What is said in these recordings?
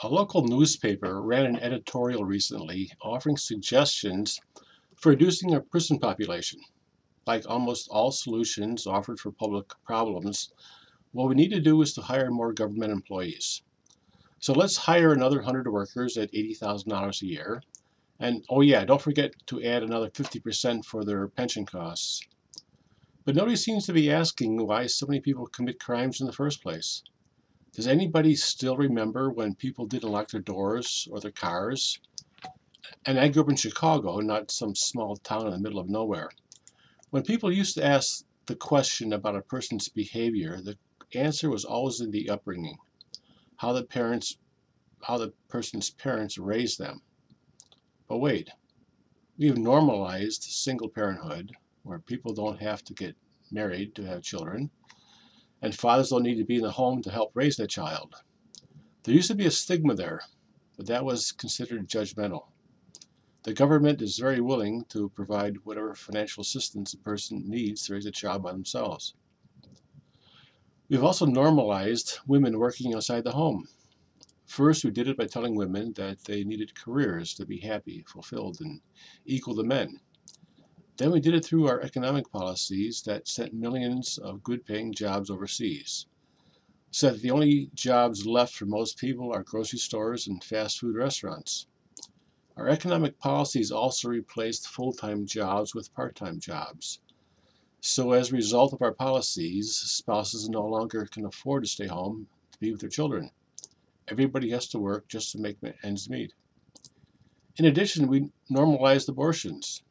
A local newspaper ran an editorial recently offering suggestions for reducing our prison population. Like almost all solutions offered for public problems, what we need to do is to hire more government employees. So let's hire another 100 workers at $80,000 a year. And oh, yeah, don't forget to add another 50% for their pension costs. But nobody seems to be asking why so many people commit crimes in the first place. Does anybody still remember when people didn't lock their doors or their cars? And I grew up in Chicago, not some small town in the middle of nowhere. When people used to ask the question about a person's behavior, the answer was always in the upbringing, how the person's parents raised them. But wait, we have normalized single parenthood, where people don't have to get married to have children, and fathers don't need to be in the home to help raise their child. There used to be a stigma there, but that was considered judgmental. The government is very willing to provide whatever financial assistance a person needs to raise a child by themselves. We've also normalized women working outside the home. First, we did it by telling women that they needed careers to be happy, fulfilled, and equal to men. Then we did it through our economic policies that sent millions of good-paying jobs overseas, so that the only jobs left for most people are grocery stores and fast food restaurants. Our economic policies also replaced full-time jobs with part-time jobs. So as a result of our policies, spouses no longer can afford to stay home to be with their children. Everybody has to work just to make ends meet. In addition, we normalized abortions.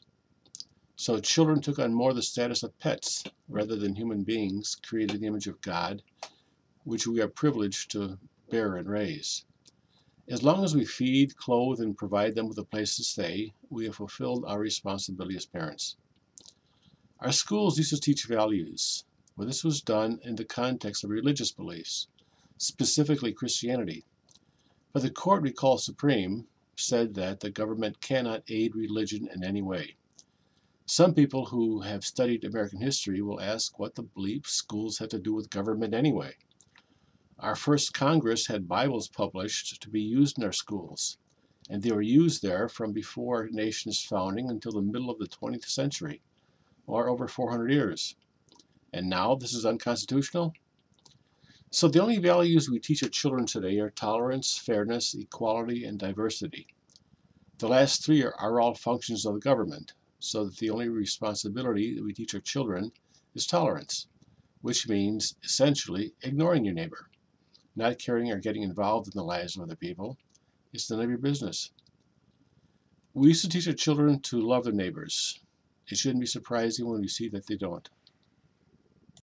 So children took on more the status of pets rather than human beings created in the image of God, which we are privileged to bear and raise. As long as we feed, clothe, and provide them with a place to stay, we have fulfilled our responsibility as parents. Our schools used to teach values, but this was done in the context of religious beliefs, specifically Christianity. But the court we call Supreme said that the government cannot aid religion in any way. Some people who have studied American history will ask what the bleep schools have to do with government anyway. Our first Congress had Bibles published to be used in our schools, and they were used there from before our nation's founding until the middle of the 20th century, or over 400 years. And now this is unconstitutional? So the only values we teach our children today are tolerance, fairness, equality, and diversity. The last three are all functions of the government, so that the only responsibility that we teach our children is tolerance, which means essentially ignoring your neighbor, not caring or getting involved in the lives of other people. It's none of your business. We used to teach our children to love their neighbors. It shouldn't be surprising when we see that they don't.